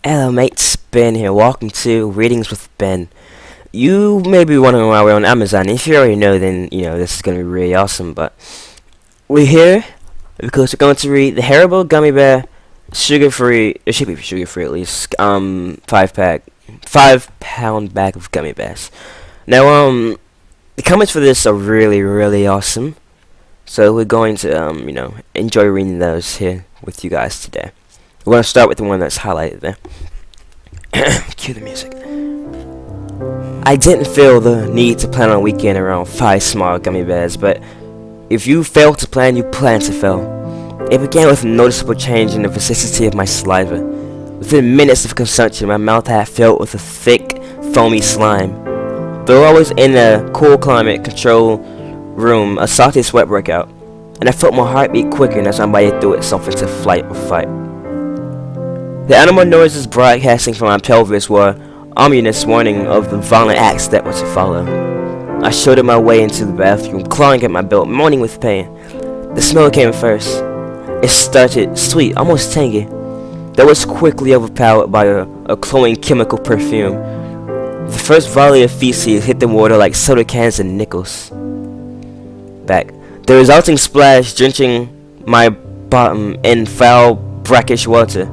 Hello mates, Ben here. Welcome to Readings with Ben. You may be wondering why we're on Amazon. If you already know, then this is going to be really awesome. But we're here because we're going to read the Haribo Gummy Bear sugar-free. It should be sugar-free at least. 5-pound bag of gummy bears. Now the comments for this are really awesome. So we're going to enjoy reading those here with you guys today. We're going to start with the one that's highlighted there. Cue the music. I didn't feel the need to plan on a weekend around 5 small gummy bears, but if you fail to plan, you plan to fail. It began with a noticeable change in the consistency of my saliva. Within minutes of consumption, my mouth had filled with a thick, foamy slime. Though I was in a cool climate control room, a salty sweat broke out, and I felt my heartbeat quicken as my body threw itself into flight or fight. The animal noises broadcasting from my pelvis were ominous warning of the violent acts that were to follow. I shouldered my way into the bathroom, clawing at my belt, moaning with pain. The smell came first. It started sweet, almost tangy. That was quickly overpowered by a cloying chemical perfume. The first volley of feces hit the water like soda cans and nickels. Back. The resulting splash drenching my bottom in foul, brackish water.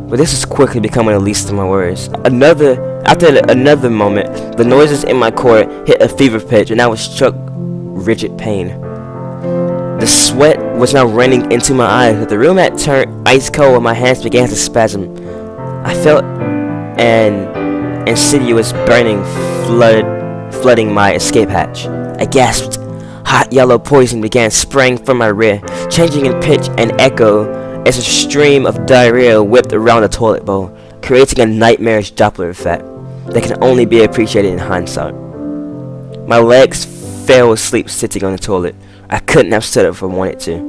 But this was quickly becoming the least of my worries. After another moment, the noises in my core hit a fever pitch, and I was struck rigid pain. The sweat was now running into my eyes. The room had turned ice cold, and my hands began to spasm. I felt an insidious burning flooding my escape hatch. I gasped. Hot yellow poison began spraying from my rear, changing in pitch and echo as a stream of diarrhea whipped around the toilet bowl, creating a nightmarish Doppler effect that can only be appreciated in hindsight. My legs fell asleep sitting on the toilet. I couldn't have stood up if I wanted to.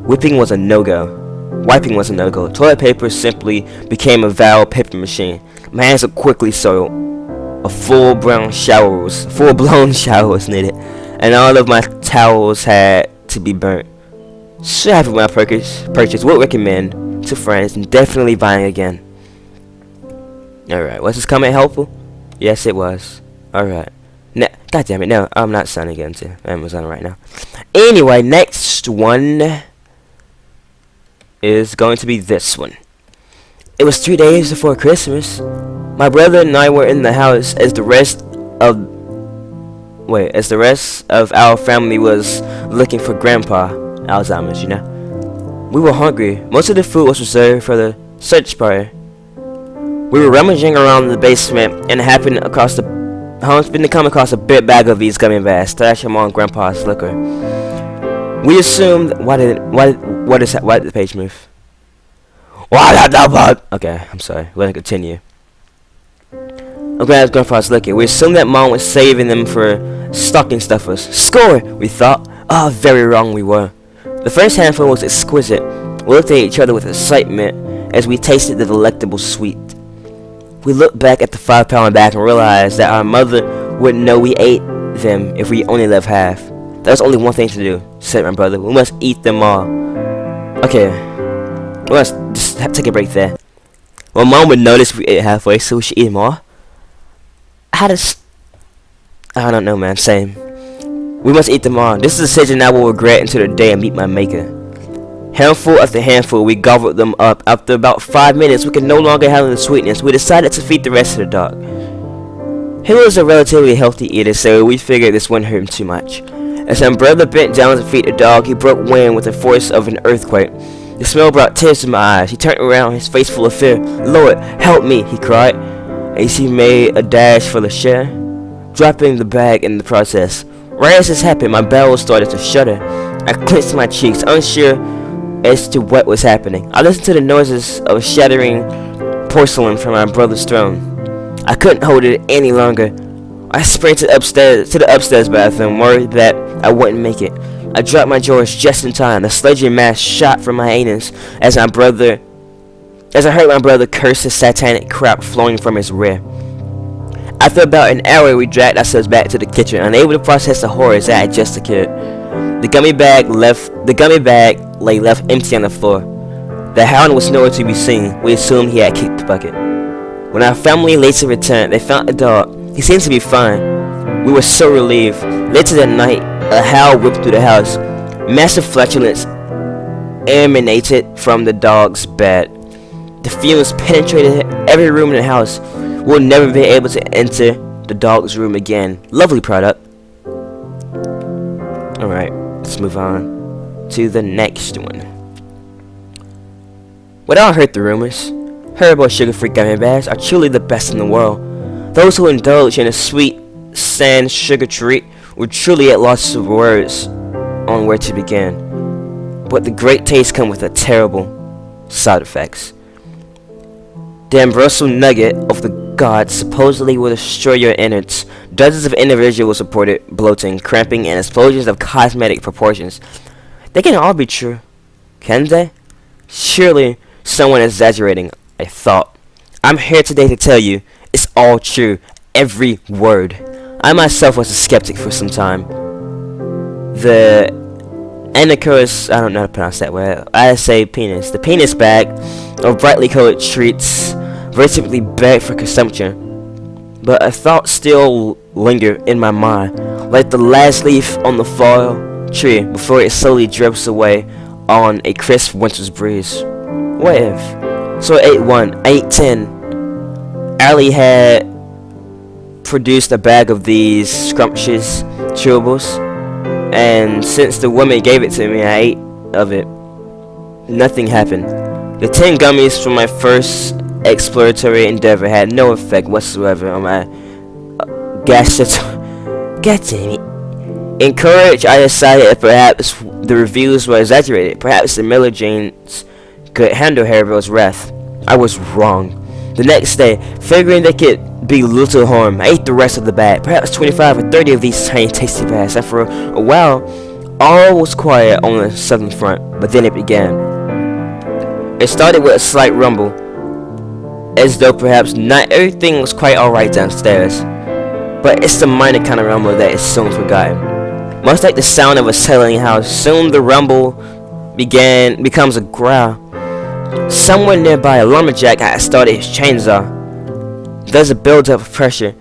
Wiping was a no-go. Wiping was a no-go. Toilet paper simply became a vile paper machine. My hands were quickly soiled. A full-blown shower was needed, and all of my towels had to be burnt. So happy with my purchase. Would recommend to friends and definitely buying again. Alright, was this comment helpful? Yes, it was. Alright. God damn it, no, I'm not signing into Amazon right now. Anyway, next one is going to be this one. It was 3 days before Christmas. My brother and I were in the house as the rest of our family was looking for Grandpa. Alzheimer's, We were hungry. Most of the food was reserved for the search party. We were rummaging around the basement and happened to come across a big bag of these gummy bears stashed among Grandpa's liquor. We assumed. Why did the page move? Okay, I'm sorry. We're gonna continue. Grandpa's liquor. We assumed that Mom was saving them for stocking stuffers. Score! We thought. Very wrong we were. The first handful was exquisite. We looked at each other with excitement as we tasted the delectable sweet. We looked back at the 5-pound bag and realized that our mother wouldn't know we ate them if we only left half. There was only one thing to do, said my brother. We must eat them all. Okay, we must just take a break there. Well, Mom would notice if we ate halfway, so we should eat them all. I don't know, man. Same. We must eat them all. This is a decision I will regret until the day I meet my maker. Handful after handful, we gobbled them up. After about 5 minutes, we could no longer handle the sweetness. We decided to feed the rest of the dog. He was a relatively healthy eater, so we figured this wouldn't hurt him too much. As my brother bent down to feed the dog, he broke wind with the force of an earthquake. The smell brought tears to my eyes. He turned around, his face full of fear. "Lord, help me," he cried, as he made a dash for the chair, dropping the bag in the process. Right as this happened, my bowels started to shudder. I clenched my cheeks, unsure as to what was happening. I listened to the noises of shattering porcelain from my brother's throne. I couldn't hold it any longer. I sprinted upstairs to the upstairs bathroom, worried that I wouldn't make it. I dropped my drawers just in time. The sludgy mass shot from my anus as I heard my brother curse the satanic crap flowing from his rear. After about an hour, we dragged ourselves back to the kitchen, unable to process the horrors that had just occurred. The gummy bag lay empty on the floor. The hound was nowhere to be seen. We assumed he had kicked the bucket. When our family later returned, they found the dog. He seemed to be fine. We were so relieved. Later that night, a howl whipped through the house. Massive flatulence emanated from the dog's bed. The fumes penetrated every room in the house. We'll never be able to enter the dog's room again. Lovely product. Alright, let's move on to the next one. Without hurt the rumors, herbal sugar-free gummy bears are truly the best in the world. Those who indulge in a sweet sand sugar treat were truly at loss of words on where to begin. But the great taste comes with a terrible side effects. The ambrosial nugget of the gods supposedly will destroy your innards. Dozens of individuals reported bloating, cramping, and explosions of cosmetic proportions. They can all be true, can they? Surely someone is exaggerating, I thought. I'm here today to tell you it's all true, every word. I myself was a skeptic for some time. The Anacurus, I don't know how to pronounce that word. I say penis. The penis bag of brightly colored treats very typically begged for consumption. But a thought still lingered in my mind, like the last leaf on the fall tree before it slowly drifts away on a crisp winter's breeze. What if? So I ate one, I ate 10. Ali had produced a bag of these scrumptious chewables, and since the woman gave it to me, I ate of it. Nothing happened. The 10 gummies from my first exploratory endeavor had no effect whatsoever on my gastritis. God damn it. Encouraged, I decided that perhaps the reviews were exaggerated. Perhaps the Miller Janes could handle Haribo's wrath. I was wrong. The next day, figuring they could be little harm, I ate the rest of the bag, perhaps 25 or 30 of these tiny tasty bags, and for a while, all was quiet on the southern front, but then it began. It started with a slight rumble, as though perhaps not everything was quite alright downstairs, but it's the minor kind of rumble that is soon forgotten. Much like the sound of a settling house, soon the rumble becomes a growl. Somewhere nearby, a lumberjack had started his chainsaw. There's a build-up of pressure,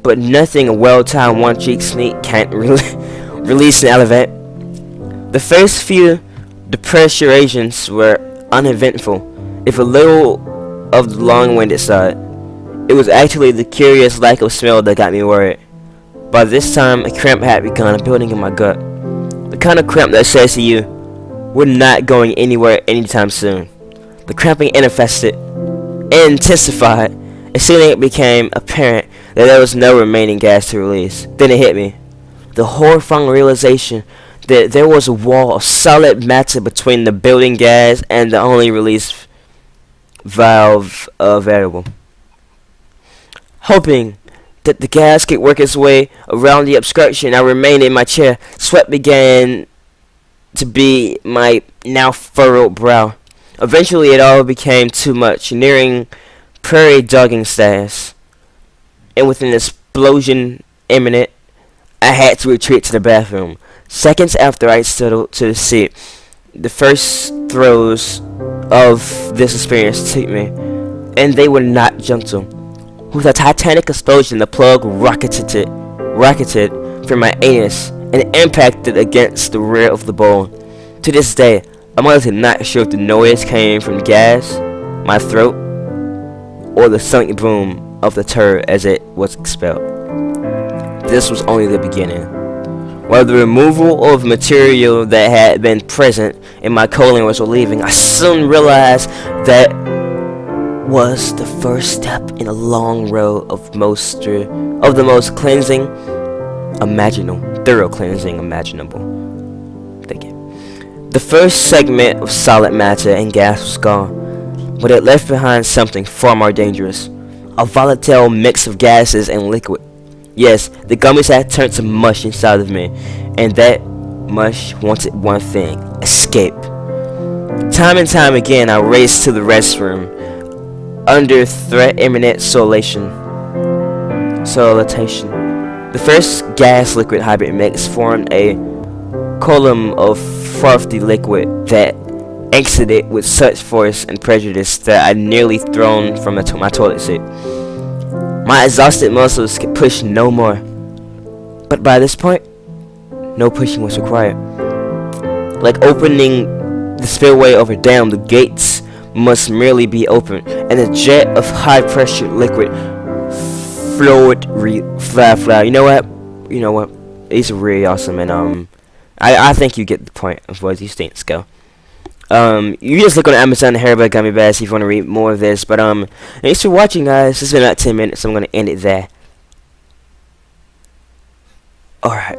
but nothing a well-timed one-cheek sneak can't release and elevate. The first few depressurations were uneventful, if a little of the long-winded side. It was actually the curious lack of smell that got me worried. By this time, a cramp had begun building in my gut. The kind of cramp that says to you, we're not going anywhere anytime soon. The cramping intensified as soon as it became apparent that there was no remaining gas to release. Then it hit me. The horrifying realization that there was a wall of solid matter between the building gas and the only release valve available. Hoping that the gas could work its way around the obstruction, I remained in my chair. Sweat began to be my now furrowed brow. Eventually it all became too much, nearing prairie dogging status. And with an explosion imminent, I had to retreat to the bathroom. Seconds after I settled to the seat, the first throes of this experience took me, and they were not gentle. With a titanic explosion, the plug rocketed from my anus and impacted against the rear of the bowl. To this day, I'm honestly not sure if the noise came from gas, my throat, or the sonic boom of the turd as it was expelled. This was only the beginning. While the removal of material that had been present in my colon was relieving, I soon realized that was the first step in a long road of the most cleansing thorough cleansing imaginable. Thank you. The first segment of solid matter and gas was gone, but it left behind something far more dangerous. A volatile mix of gases and liquid. Yes, the gummies had turned to mush inside of me, and that mush wanted one thing: escape. Time and time again, I raced to the restroom, under threat imminent solation. The first gas-liquid hybrid mix formed a column of frothy liquid that exited with such force and prejudice that I nearly thrown from my toilet seat. My exhausted muscles could push no more. But by this point, no pushing was required. Like opening the spillway of a dam, the gates must merely be opened, and a jet of high-pressure liquid flowed flat. You know what? It's really awesome, and I think you get the point of where these things go. You just look on Amazon, Haribo Gummy Bears, if you want to read more of this. But thanks for watching, guys. It's been about 10 minutes, so I'm gonna end it there. All right.